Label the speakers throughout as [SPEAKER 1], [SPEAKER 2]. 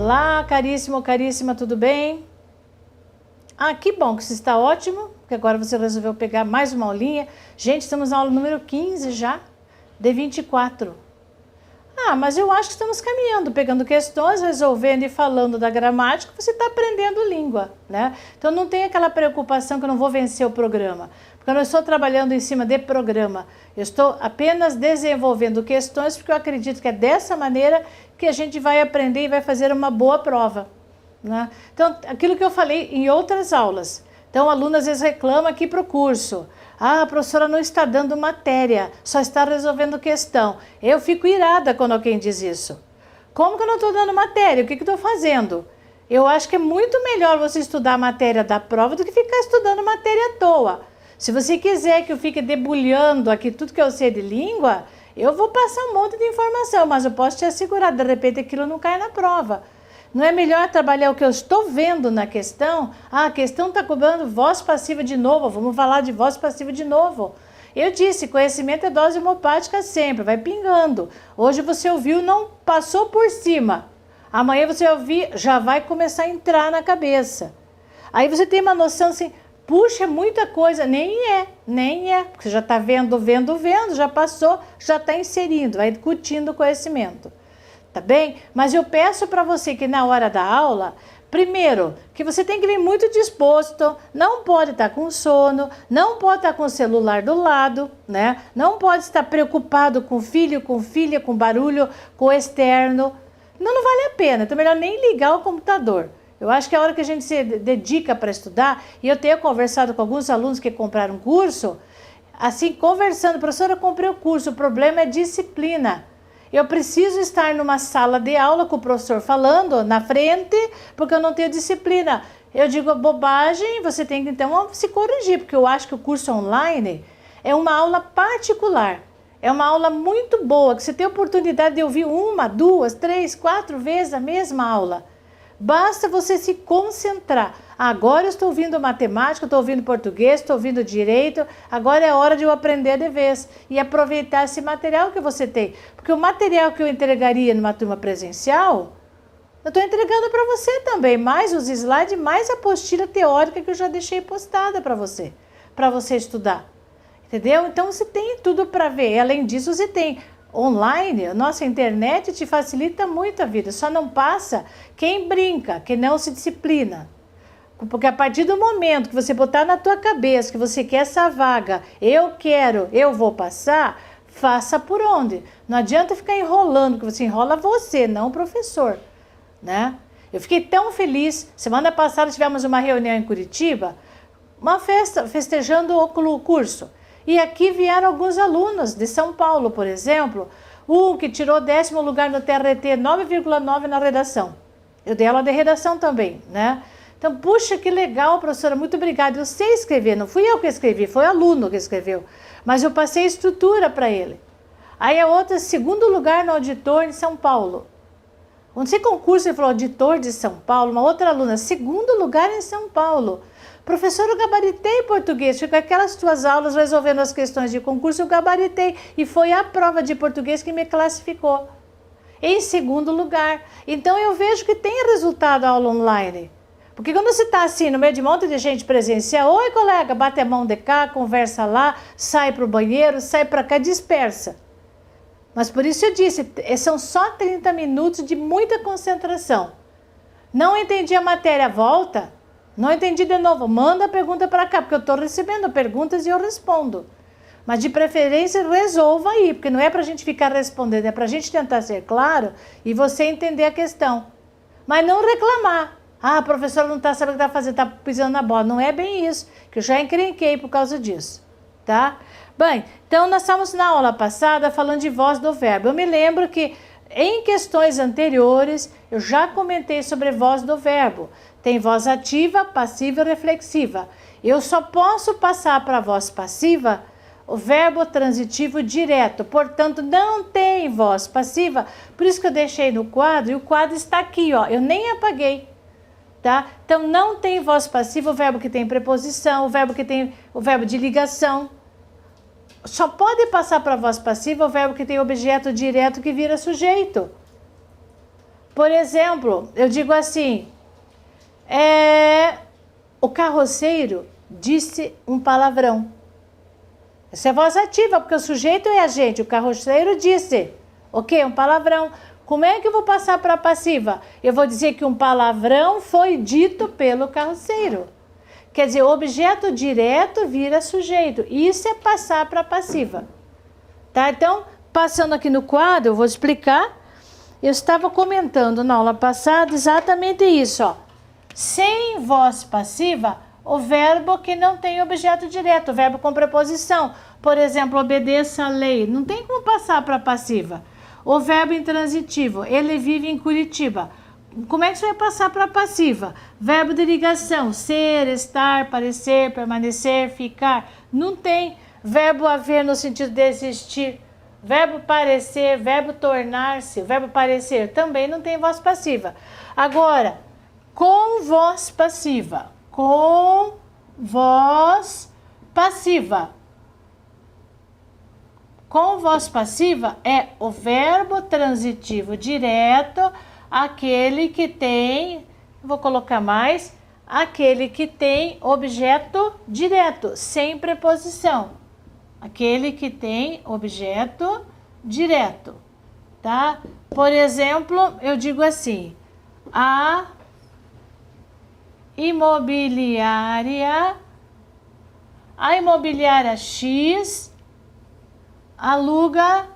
[SPEAKER 1] Olá, caríssimo, caríssima, tudo bem? Ah, que bom que você está ótimo, porque agora você resolveu pegar mais uma aulinha. Gente, estamos na aula número 15 já, D24. Ah, mas eu acho que estamos caminhando, pegando questões, resolvendo e falando da gramática, você está aprendendo língua, né? Então não tem aquela preocupação que eu não vou vencer o programa, porque eu não estou trabalhando em cima de programa, eu estou apenas desenvolvendo questões, porque eu acredito que é dessa maneira que a gente vai aprender e vai fazer uma boa prova, né? Então, aquilo que eu falei em outras aulas. Então, o aluno às vezes reclama aqui para o curso. Ah, a professora não está dando matéria, só está resolvendo questão. Eu fico irada quando alguém diz isso. Como que eu não estou dando matéria? O que eu estou fazendo? Eu acho que é muito melhor você estudar a matéria da prova do que ficar estudando matéria à toa. Se você quiser que eu fique debulhando aqui tudo que eu sei de língua, eu vou passar um monte de informação, mas eu posso te assegurar, de repente aquilo não cai na prova. Não é melhor trabalhar o que eu estou vendo na questão? Ah, a questão está cobrando voz passiva de novo, vamos falar de voz passiva de novo. Eu disse, conhecimento é dose homeopática sempre, vai pingando. Hoje você ouviu, não passou por cima. Amanhã você vai ouvir, já vai começar a entrar na cabeça. Aí você tem uma noção assim, puxa, é muita coisa. Nem é. Porque você já está vendo, já passou, já está inserindo, vai curtindo o conhecimento. Tá bem? Mas eu peço para você que na hora da aula, primeiro, que você tem que vir muito disposto, não pode estar com sono, não pode estar com o celular do lado, né? Não pode estar preocupado com filho, com filha, com barulho, com o externo. Não vale a pena, então é melhor nem ligar o computador. Eu acho que a hora que a gente se dedica para estudar, e eu tenho conversado com alguns alunos que compraram curso, assim, conversando, professora, eu comprei o curso, o problema é disciplina. Eu preciso estar numa sala de aula com o professor falando na frente, porque eu não tenho disciplina. Eu digo bobagem, você tem que então se corrigir, porque eu acho que o curso online é uma aula particular. É uma aula muito boa, que você tem a oportunidade de ouvir 1, 2, 3, 4 vezes a mesma aula. Basta você se concentrar. Agora eu estou ouvindo matemática, estou ouvindo português, estou ouvindo direito, agora é hora de eu aprender de vez e aproveitar esse material que você tem. Porque o material que eu entregaria numa turma presencial, eu estou entregando para você também, mais os slides, mais a apostila teórica que eu já deixei postada para você estudar. Entendeu? Então você tem tudo para ver. Além disso, você tem online, a nossa internet te facilita muito a vida, só não passa quem brinca, quem não se disciplina. Porque a partir do momento que você botar na tua cabeça que você quer essa vaga, eu quero, eu vou passar, faça por onde. Não adianta ficar enrolando, porque você enrola você, não o professor, né? Eu fiquei tão feliz, semana passada tivemos uma reunião em Curitiba, uma festa, festejando o curso. E aqui vieram alguns alunos de São Paulo, por exemplo, um que tirou 10º lugar no TRT, 9,9 na redação. Eu dei aula de redação também, né? Então, puxa, que legal, professora, muito obrigada. Eu sei escrever, não fui eu que escrevi, foi o aluno que escreveu. Mas eu passei a estrutura para ele. Aí a outra, 2º lugar no auditor de São Paulo. Quando você concurso, ele falou auditor de São Paulo, uma outra aluna, 2º lugar em São Paulo. Professor, eu gabaritei português, com aquelas tuas aulas resolvendo as questões de concurso, eu gabaritei. E foi a prova de português que me classificou. Em 2º lugar. Então eu vejo que tem resultado a aula online. Porque quando você está assim, no meio de um monte de gente presencial, oi colega, bate a mão de cá, conversa lá, sai para o banheiro, sai para cá, dispersa. Mas por isso eu disse, são só 30 minutos de muita concentração. Não entendi a matéria, volta. Não entendi de novo, manda a pergunta para cá, porque eu estou recebendo perguntas e eu respondo. Mas de preferência resolva aí, porque não é para a gente ficar respondendo, é para a gente tentar ser claro e você entender a questão. Mas não reclamar. Ah, a professora não está sabendo o que está fazendo, está pisando na bola. Não é bem isso, que eu já encrenquei por causa disso, tá? Bem, então nós estávamos na aula passada falando de voz do verbo. Eu me lembro que em questões anteriores eu já comentei sobre voz do verbo. Tem voz ativa, passiva e reflexiva. Eu só posso passar para a voz passiva o verbo transitivo direto. Portanto, não tem voz passiva. Por isso que eu deixei no quadro e o quadro está aqui, ó. Eu nem apaguei. Tá? Então, não tem voz passiva o verbo que tem preposição, o verbo que tem o verbo de ligação. Só pode passar para a voz passiva o verbo que tem objeto direto que vira sujeito. Por exemplo, eu digo assim, o carroceiro disse um palavrão. Essa é voz ativa, porque o sujeito é agente, o carroceiro disse, ok? Um palavrão. Como é que eu vou passar para a passiva? Eu vou dizer que um palavrão foi dito pelo carroceiro. Quer dizer, o objeto direto vira sujeito. Isso é passar para a passiva. Tá? Então, passando aqui no quadro, eu vou explicar. Eu estava comentando na aula passada exatamente isso, ó. Sem voz passiva, o verbo que não tem objeto direto, o verbo com preposição. Por exemplo, obedeça a lei. Não tem como passar para a passiva. O verbo intransitivo, ele vive em Curitiba. Como é que você vai passar para a passiva? Verbo de ligação, ser, estar, parecer, permanecer, ficar. Não tem. Verbo haver no sentido de existir. Verbo parecer, verbo tornar-se, verbo parecer. Também não tem voz passiva. Agora, com voz passiva. Com voz passiva. Com voz passiva é o verbo transitivo direto, aquele que tem, vou colocar mais, aquele que tem objeto direto, sem preposição. Aquele que tem objeto direto, tá? Por exemplo, eu digo assim, a imobiliária X aluga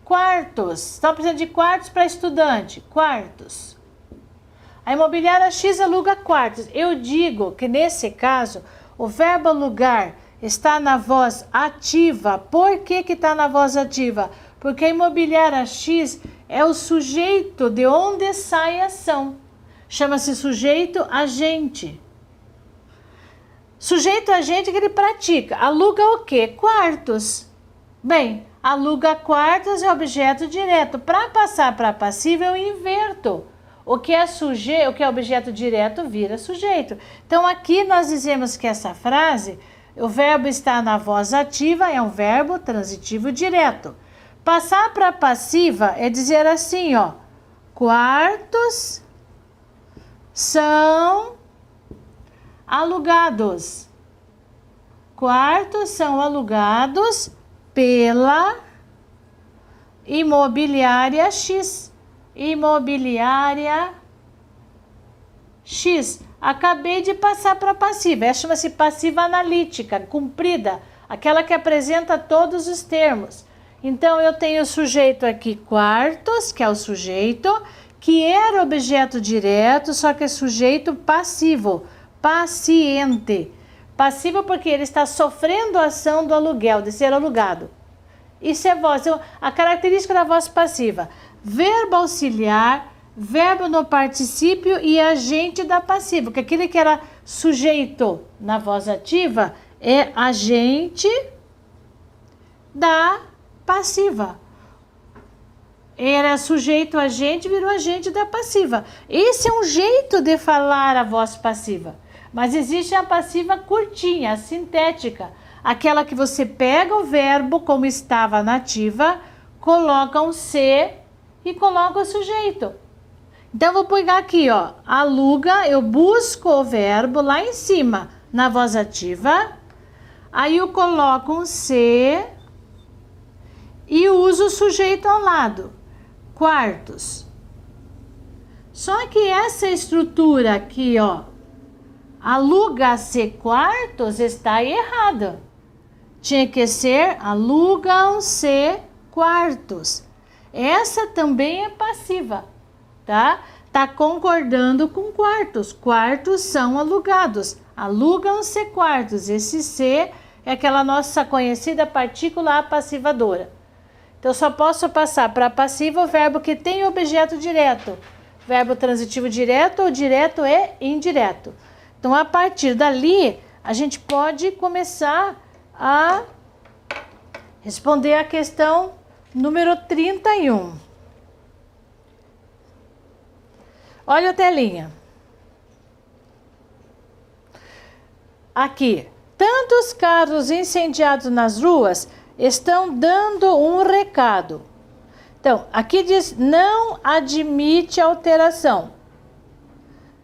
[SPEAKER 1] quartos. Estão precisando de quartos para estudante. Quartos. A imobiliária X aluga quartos. Eu digo que nesse caso, o verbo alugar está na voz ativa. Por que está na voz ativa? Porque a imobiliária X é o sujeito de onde sai a ação. Chama-se sujeito agente. Sujeito agente que ele pratica. Aluga o quê? Quartos. Bem, aluga quartos é objeto direto. Para passar para passivo eu inverto. O que é sujeito, o que é objeto direto vira sujeito. Então aqui nós dizemos que essa frase, o verbo está na voz ativa, é um verbo transitivo direto. Passar para passiva é dizer assim, ó, quartos são alugados. Quartos são alugados pela imobiliária X. Imobiliária X. Acabei de passar para passiva. Essa chama-se passiva analítica, cumprida, aquela que apresenta todos os termos. Então, eu tenho o sujeito aqui, quartos, que é o sujeito, que era objeto direto, só que é sujeito passivo, paciente. Passivo porque ele está sofrendo a ação do aluguel, de ser alugado. Isso é voz. Então, a característica da voz passiva. Verbo auxiliar, verbo no particípio e agente da passiva. Porque aquele que era sujeito na voz ativa é agente da passiva. Era sujeito agente, virou agente da passiva. Esse é um jeito de falar a voz passiva. Mas existe a passiva curtinha, a sintética. Aquela que você pega o verbo como estava na ativa, coloca um C e coloca o sujeito. Então, eu vou pegar aqui, ó, aluga, eu busco o verbo lá em cima, na voz ativa. Aí eu coloco um C e uso o sujeito ao lado. Quartos. Só que essa estrutura aqui, ó, aluga-se quartos, está errada. Tinha que ser alugam-se quartos. Essa também é passiva, tá? Tá concordando com quartos. Quartos são alugados. Alugam-se quartos. Esse C é aquela nossa conhecida partícula apassivadora. Então, eu só posso passar para passiva o verbo que tem objeto direto. Verbo transitivo direto ou direto e indireto. Então, a partir dali, a gente pode começar a responder a questão número 31. Olha a telinha. Aqui. Tantos carros incendiados nas ruas estão dando um recado. Então, aqui diz não admite alteração.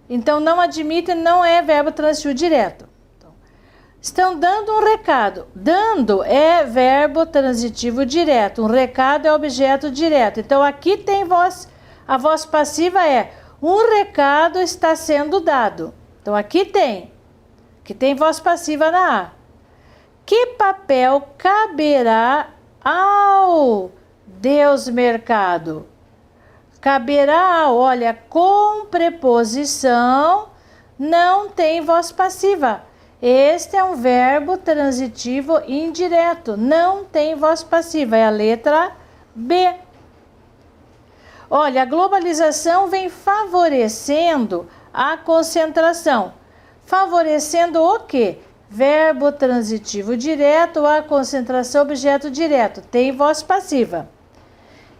[SPEAKER 1] Então, não admite não é verbo transitivo direto. Então, estão dando um recado. Dando é verbo transitivo direto. Um recado é objeto direto. Então, aqui tem voz. A voz passiva é um recado está sendo dado. Então, aqui tem. Aqui tem voz passiva na A. Que papel caberá ao Deus mercado? Caberá, olha, com preposição, não tem voz passiva. Este é um verbo transitivo indireto, não tem voz passiva, é a letra B. Olha, a globalização vem favorecendo a concentração. Favorecendo o quê? Verbo transitivo direto, a concentração, objeto direto, tem voz passiva.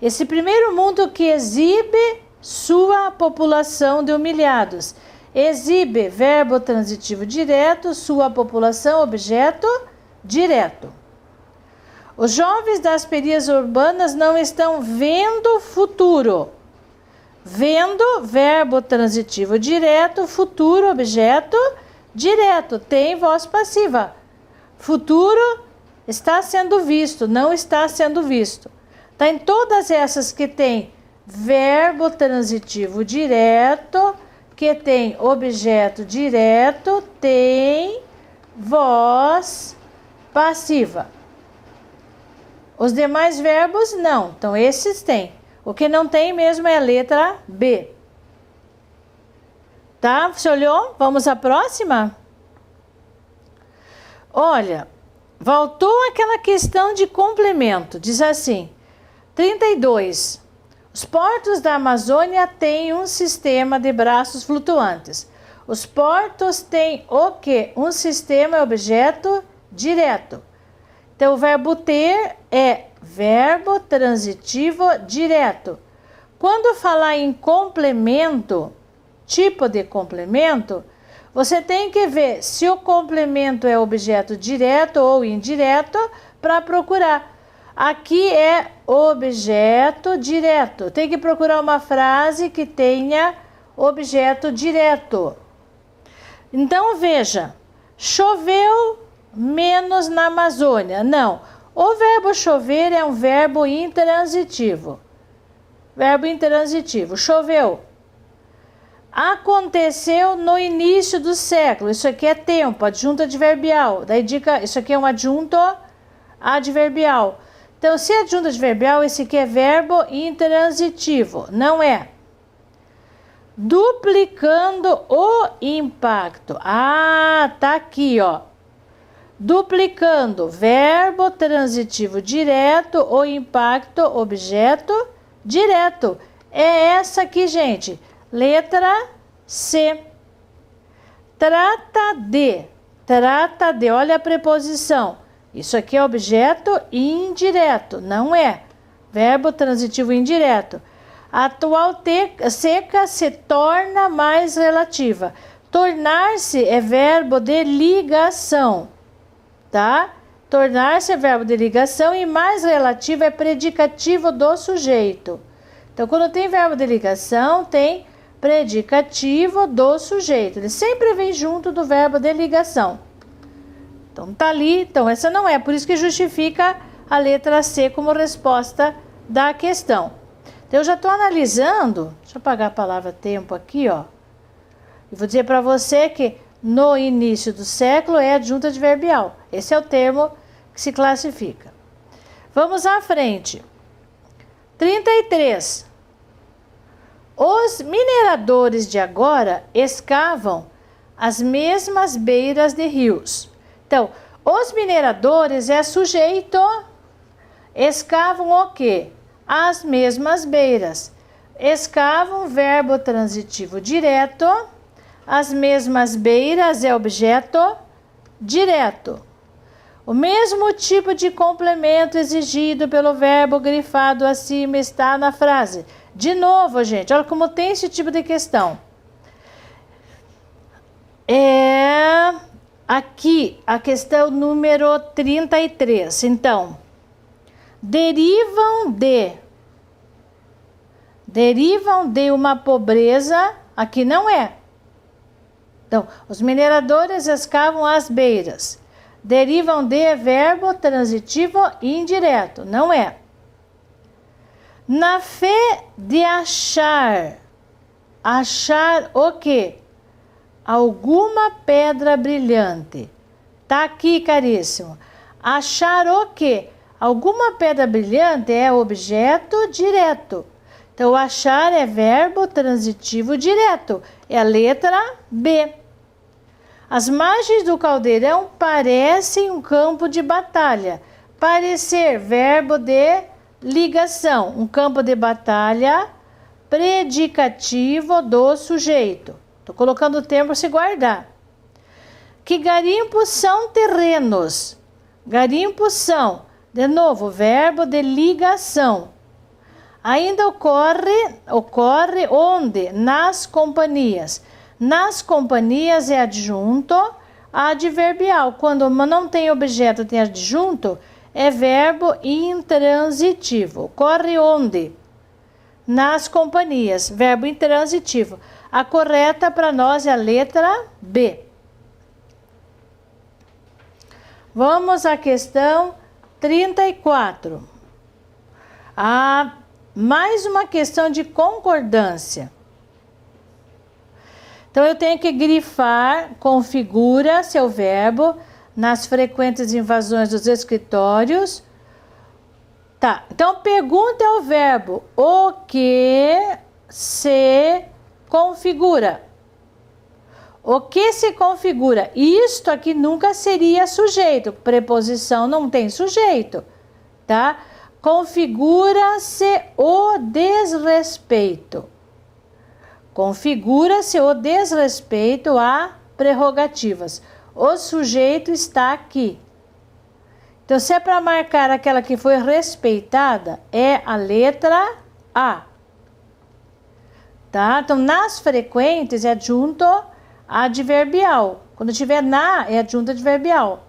[SPEAKER 1] Esse primeiro mundo que exibe sua população de humilhados. Exibe, verbo transitivo direto, sua população, objeto direto. Os jovens das periferias urbanas não estão vendo futuro. Vendo, verbo transitivo direto, futuro, objeto direto, tem voz passiva. Futuro está sendo visto, não está sendo visto. Tá em todas essas que tem verbo transitivo direto, que tem objeto direto, tem voz passiva. Os demais verbos não, então esses tem. O que não tem mesmo é a letra B. Tá? Você olhou? Vamos à próxima? Olha, voltou aquela questão de complemento. Diz assim, 32. Os portos da Amazônia têm um sistema de braços flutuantes. Os portos têm o quê? Um sistema é objeto direto. Então, o verbo ter é verbo transitivo direto. Quando falar em complemento, tipo de complemento, você tem que ver se o complemento é objeto direto ou indireto para procurar. Aqui é objeto direto. Tem que procurar uma frase que tenha objeto direto. Então, veja, choveu menos na Amazônia. Não, o verbo chover é um verbo intransitivo. Verbo intransitivo, choveu. Aconteceu no início do século. Isso aqui é tempo, adjunto adverbial. Daí indica, isso aqui é um adjunto adverbial. Então, se é adjunto adverbial, esse aqui é verbo intransitivo. Não é. Duplicando o impacto. Ah, tá aqui, ó. Duplicando, verbo transitivo direto, o impacto, objeto direto. É essa aqui, gente. Letra C. Trata de, olha a preposição. Isso aqui é objeto indireto, não é. Verbo transitivo indireto. A atual seca se torna mais relativa. Tornar-se é verbo de ligação, tá? Tornar-se é verbo de ligação e mais relativo é predicativo do sujeito. Então, quando tem verbo de ligação, tem predicativo do sujeito. Ele sempre vem junto do verbo de ligação. Então, tá ali. Então, essa não é. Por isso que justifica a letra C como resposta da questão. Então, eu já estou analisando. Deixa eu apagar a palavra tempo aqui, ó. E vou dizer para você que no início do século é adjunto adverbial. Esse é o termo que se classifica. Vamos à frente. 33. Os mineradores de agora escavam as mesmas beiras de rios. Então, os mineradores é sujeito, escavam o quê? As mesmas beiras. Escavam, verbo transitivo direto, as mesmas beiras é objeto direto. O mesmo tipo de complemento exigido pelo verbo grifado acima está na frase. De novo, gente, olha como tem esse tipo de questão. Aqui, a questão número 33. Então, derivam de Derivam de uma pobreza, aqui não é. Então, os mineradores escavam as beiras. Derivam de verbo transitivo indireto, não é. Na fé de achar. Achar o quê? Alguma pedra brilhante. Tá aqui, caríssimo. Achar o quê? Alguma pedra brilhante é objeto direto. Então, achar é verbo transitivo direto. É a letra B. As margens do caldeirão parecem um campo de batalha. Parecer, verbo de ligação. Um campo de batalha predicativo do sujeito. Estou colocando o termo para se guardar. Que garimpos são terrenos? Garimpos são, de novo, verbo de ligação. Ainda ocorre onde? Nas companhias. Nas companhias é adjunto adverbial. Quando não tem objeto, tem adjunto, é verbo intransitivo. Ocorre onde? Nas companhias, verbo intransitivo. A correta para nós é a letra B. Vamos à questão 34. Mais uma questão de concordância. Então, eu tenho que grifar, configura seu verbo nas frequentes invasões dos escritórios. Tá, então pergunta é o verbo. O que se configura? O que se configura? Isto aqui nunca seria sujeito. Preposição não tem sujeito, tá? Configura-se o desrespeito. Configura-se o desrespeito a prerrogativas. O sujeito está aqui. Então, se é para marcar aquela que foi respeitada, é a letra A. Tá? Então, nas frequentes é adjunto adverbial. Quando tiver na, é adjunto adverbial.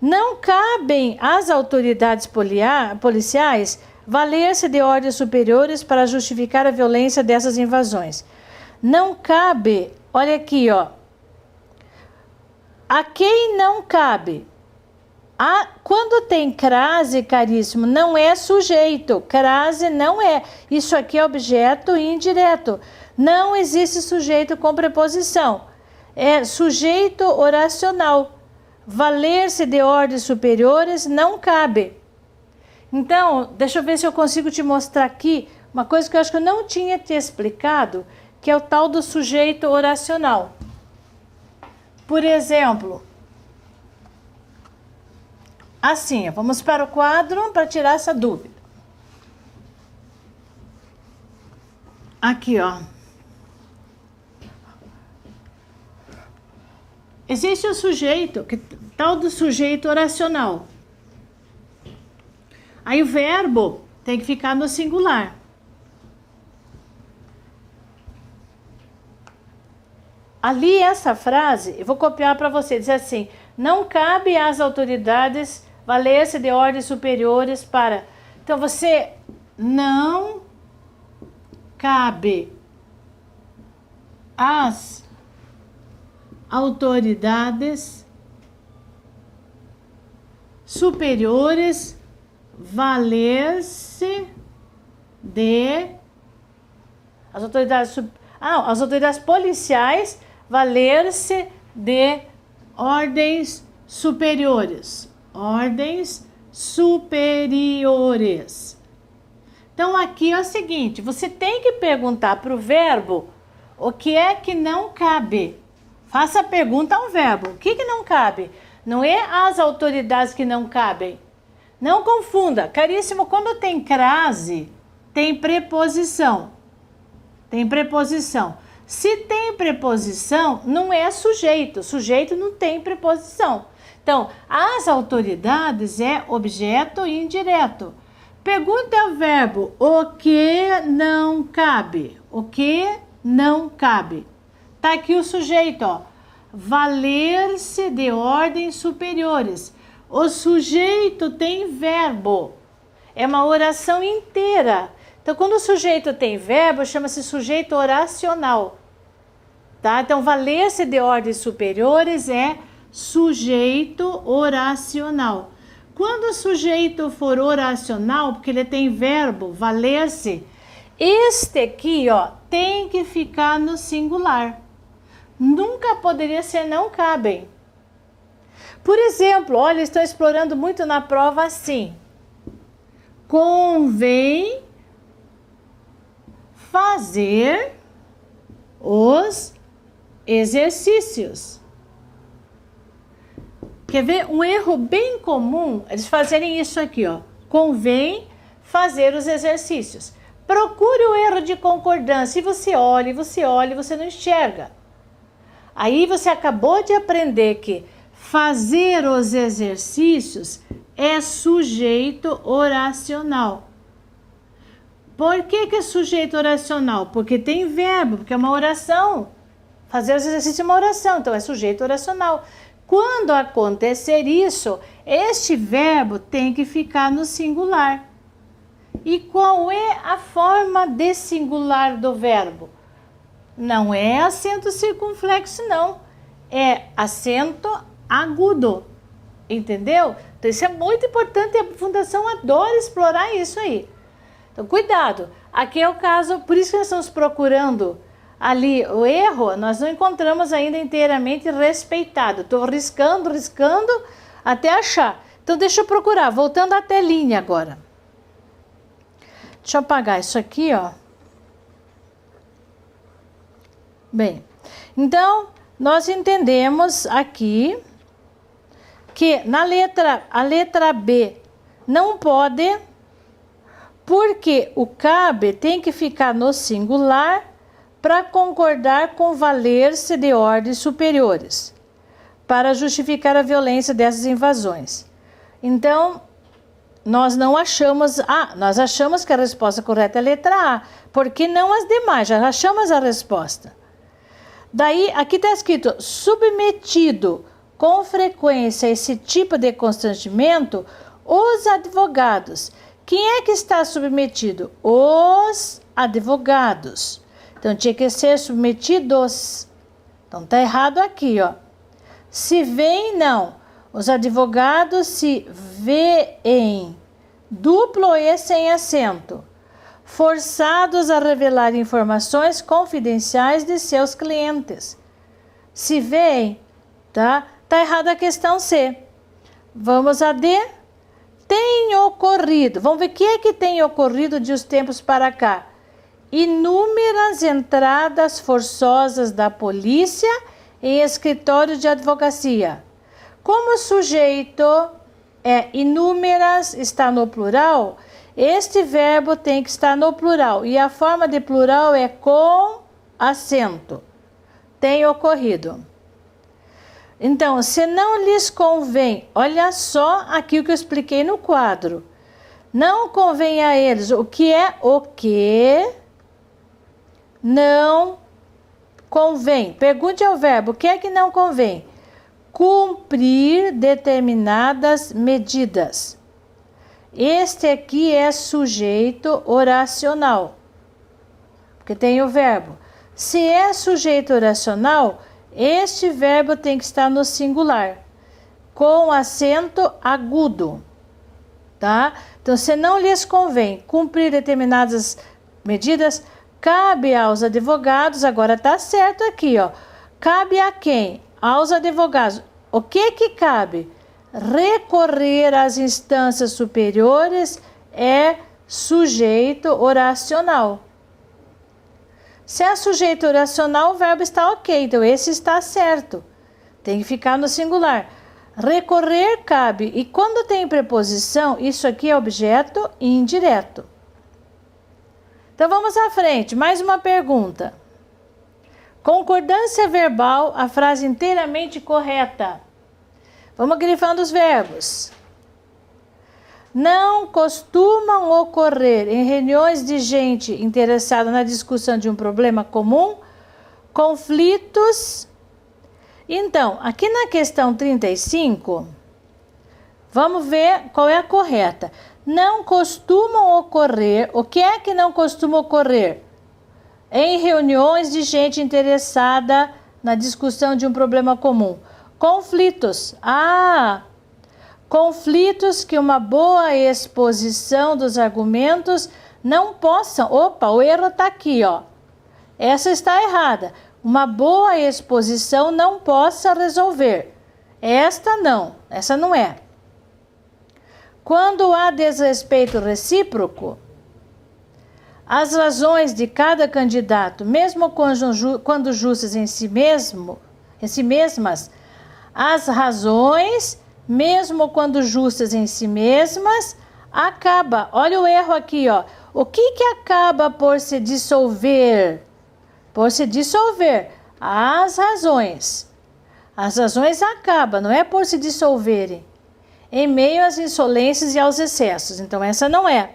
[SPEAKER 1] Não cabem às autoridades policiais valer-se de ordens superiores para justificar a violência dessas invasões. Não cabe, olha aqui, ó. A quem não cabe? Quando tem crase, caríssimo, não é sujeito. Crase não é. Isso aqui é objeto indireto. Não existe sujeito com preposição. É sujeito oracional. Valer-se de ordens superiores não cabe. Então, deixa eu ver se eu consigo te mostrar aqui uma coisa que eu acho que eu não tinha te explicado, que é o tal do sujeito oracional. Por exemplo, assim, vamos para o quadro para tirar essa dúvida. Aqui, ó. Existe o sujeito, tal do sujeito oracional. Aí o verbo tem que ficar no singular. Ali essa frase, eu vou copiar para você, diz assim: não cabe às autoridades valer-se de ordens superiores para... Então você não cabe às autoridades superiores valer-se de... As autoridades policiais valer-se de ordens superiores. Ordens superiores. Então, aqui é o seguinte, você tem que perguntar para o verbo o que é que não cabe. Faça a pergunta ao verbo. O que não cabe? Não é as autoridades que não cabem. Não confunda. Caríssimo, quando tem crase, tem preposição. Tem preposição. Se tem preposição, não é sujeito. Sujeito não tem preposição. Então, as autoridades é objeto indireto. Pergunta ao verbo, o que não cabe? O que não cabe? Tá aqui o sujeito, ó. Valer-se de ordens superiores. O sujeito tem verbo. É uma oração inteira. Então, quando o sujeito tem verbo, chama-se sujeito oracional. Tá? Então, valer-se de ordens superiores é sujeito oracional. Quando o sujeito for oracional, porque ele tem verbo, valer-se, este aqui, ó, tem que ficar no singular. Nunca poderia ser não cabem. Por exemplo, olha, estou explorando muito na prova assim. Convém fazer os exercícios. Quer ver um erro bem comum? Eles fazerem isso aqui, ó. Convém fazer os exercícios. Procure o erro de concordância. E você olha, você não enxerga. Aí você acabou de aprender que fazer os exercícios é sujeito oracional. Por que é sujeito oracional? Porque tem verbo, porque é uma oração. Fazer os exercícios é uma oração, então é sujeito oracional. Quando acontecer isso, este verbo tem que ficar no singular. E qual é a forma de singular do verbo? Não é acento circunflexo, não. É acento agudo. Entendeu? Então isso é muito importante e a Fundação adora explorar isso aí. Então cuidado. Aqui é o caso, por isso que nós estamos procurando ali o erro, nós não encontramos ainda inteiramente respeitado. Estou riscando até achar. Então deixa eu procurar, voltando à telinha agora. Deixa eu apagar isso aqui, ó. Bem, então nós entendemos aqui que a letra B não pode, porque o cabe tem que ficar no singular para concordar com valer-se de ordens superiores, para justificar a violência dessas invasões. Então, nós não achamos, nós achamos que a resposta correta é a letra A, porque não as demais, já achamos a resposta. Daí, aqui está escrito, submetido com frequência a esse tipo de constrangimento, os advogados. Quem é que está submetido? Os advogados. Então, tinha que ser submetidos. Então, tá errado aqui, ó. Se veem, não. Os advogados se veem, duplo E sem acento, forçados a revelar informações confidenciais de seus clientes. Se veem, tá? Tá errada a questão C. Vamos a D. Tem ocorrido. Vamos ver o que é que tem ocorrido de uns tempos para cá. Inúmeras entradas forçosas da polícia em escritórios de advocacia. Como o sujeito é inúmeras, está no plural, este verbo tem que estar no plural. E a forma de plural é com acento. Tem ocorrido. Então, se não lhes convém, olha só aqui o que eu expliquei no quadro. Não convém a eles. O que é o que não convém? Pergunte ao verbo, o que é que não convém? Cumprir determinadas medidas. Este aqui é sujeito oracional, porque tem o verbo. Se é sujeito oracional, este verbo tem que estar no singular, com acento agudo, tá? Então, se não lhes convém cumprir determinadas medidas, cabe aos advogados, agora tá certo aqui, ó. Cabe a quem? Aos advogados. O que cabe? Recorrer às instâncias superiores é sujeito oracional. Se é sujeito oracional, o verbo está ok, então esse está certo. Tem que ficar no singular. Recorrer cabe, e quando tem preposição, isso aqui é objeto indireto. Então vamos à frente, mais uma pergunta. Concordância verbal, a frase inteiramente correta. Vamos grifando os verbos. Não costumam ocorrer em reuniões de gente interessada na discussão de um problema comum, conflitos. Então, aqui na questão 35, Vamos ver qual é a correta. Não costumam ocorrer. O que é que não costuma ocorrer? Em reuniões de gente interessada na discussão de um problema comum. Conflitos. Conflitos que uma boa exposição dos argumentos não possam... Opa, o erro está aqui, ó. Essa está errada. Uma boa exposição não possa resolver. Essa não é. Quando há desrespeito recíproco, as razões de cada candidato, mesmo quando justas em si mesmas, as razões, mesmo quando justas em si mesmas, acaba. Olha o erro aqui, ó. O que acaba por se dissolver? Por se dissolver, as razões. As razões acabam, não é por se dissolverem, em meio às insolências e aos excessos. Então, essa não é.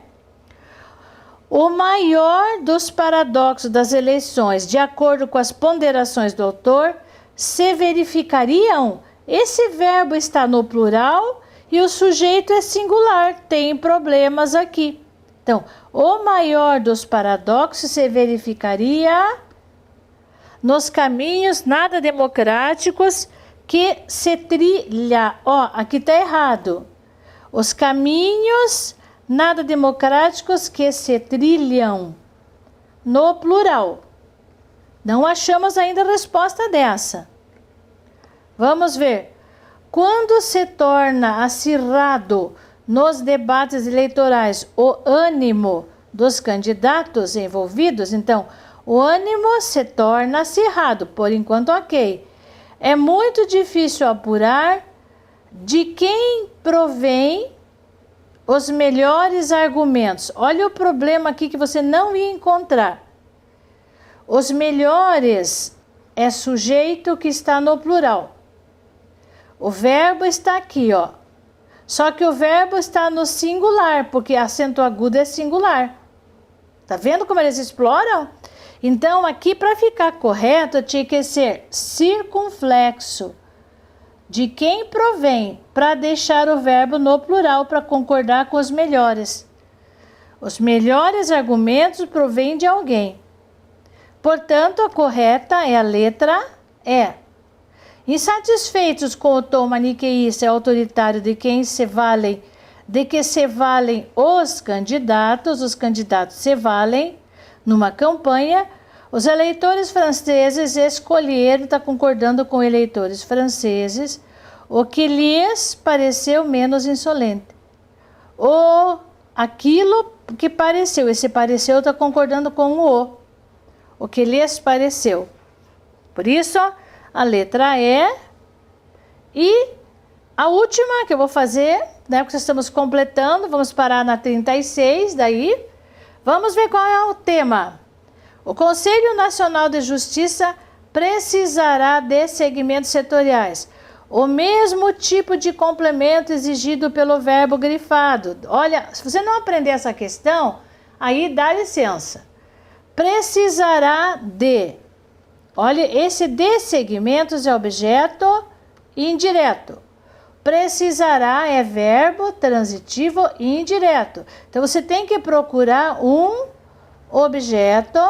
[SPEAKER 1] O maior dos paradoxos das eleições, de acordo com as ponderações do autor, se verificariam. Esse verbo está no plural e o sujeito é singular. Tem problemas aqui. Então, o maior dos paradoxos se verificaria nos caminhos nada democráticos que se trilha. Ó, aqui está errado. Os caminhos nada democráticos que se trilham. No plural. Não achamos ainda a resposta dessa. Vamos ver. Quando se torna acirrado nos debates eleitorais o ânimo dos candidatos envolvidos, então, o ânimo se torna acirrado. Por enquanto, ok. É muito difícil apurar de quem provém os melhores argumentos. Olha o problema aqui que você não ia encontrar. Os melhores é sujeito que está no plural. O verbo está aqui, ó. Só que o verbo está no singular, porque acento agudo é singular. Tá vendo como eles exploram? Então, aqui, para ficar correto, tinha que ser circunflexo. De quem provém, para deixar o verbo no plural, para concordar com os melhores. Os melhores argumentos provêm de alguém. Portanto, a correta é a letra E. Insatisfeitos com o tom maniqueísta e autoritário de que se valem os candidatos se valem numa campanha, os eleitores franceses escolheram, está concordando com eleitores franceses, o que lhes pareceu menos insolente. Ou aquilo que pareceu, esse pareceu está concordando com o que lhes pareceu. Por isso, a letra E. E a última que eu vou fazer, né, porque estamos completando, vamos parar na 36, daí. Vamos ver qual é o tema. O Conselho Nacional de Justiça precisará de segmentos setoriais. O mesmo tipo de complemento exigido pelo verbo grifado. Olha, se você não aprender essa questão, aí dá licença. Precisará de. Olha, esse de segmentos é objeto indireto. Precisará é verbo transitivo indireto. Então, você tem que procurar um objeto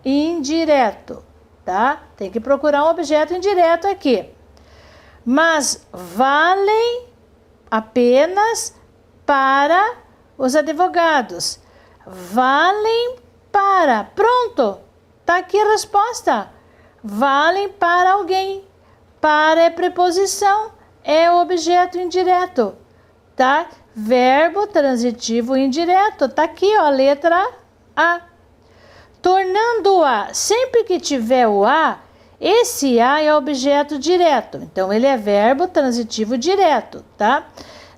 [SPEAKER 1] indireto, tá? Tem que procurar um objeto indireto aqui. Mas valem apenas para os advogados. Valem para. Pronto, tá aqui a resposta. Valem para alguém. Para é preposição. É objeto indireto, tá? Verbo transitivo indireto, tá aqui, ó, a letra A. Tornando A, sempre que tiver o A, esse A é objeto direto, então ele é verbo transitivo direto, tá?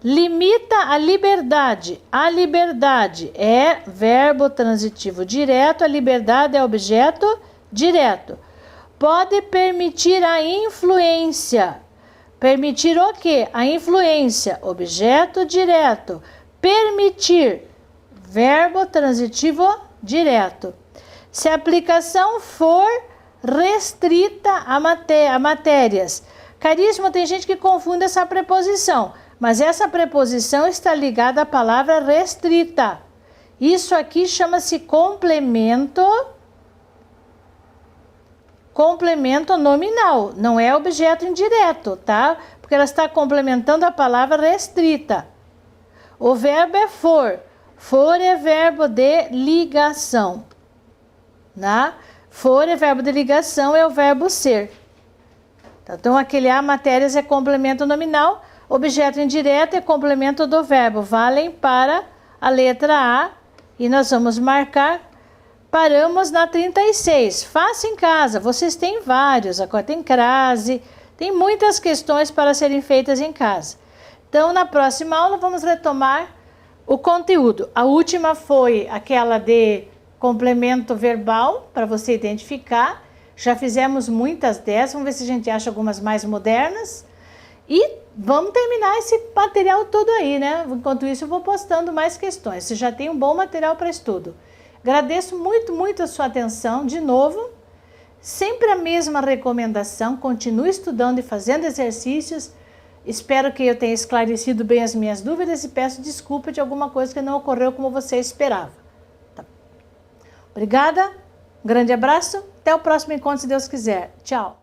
[SPEAKER 1] Limita a liberdade é verbo transitivo direto, a liberdade é objeto direto. Pode permitir a influência. Permitir o quê? A influência, objeto direto. Permitir, verbo transitivo direto. Se a aplicação for restrita a matérias. Caríssimo, tem gente que confunde essa preposição. Mas essa preposição está ligada à palavra restrita. Isso aqui chama-se complemento nominal, não é objeto indireto, tá? Porque ela está complementando a palavra restrita. O verbo é for. For é verbo de ligação, né? For é verbo de ligação, é o verbo ser. Então, aquele a matérias é complemento nominal, objeto indireto é complemento do verbo. Valem para a letra A e nós vamos marcar. Paramos na 36. Faça em casa. Vocês têm vários. Agora tem crase, tem muitas questões para serem feitas em casa. Então, na próxima aula, vamos retomar o conteúdo. A última foi aquela de complemento verbal, para você identificar. Já fizemos muitas dessas. Vamos ver se a gente acha algumas mais modernas. E vamos terminar esse material todo aí, né? Enquanto isso, eu vou postando mais questões. Você já tem um bom material para estudo. Agradeço muito, muito a sua atenção. De novo, sempre a mesma recomendação. Continue estudando e fazendo exercícios. Espero que eu tenha esclarecido bem as minhas dúvidas e peço desculpa de alguma coisa que não ocorreu como você esperava. Tá. Obrigada, um grande abraço, até o próximo encontro, se Deus quiser. Tchau.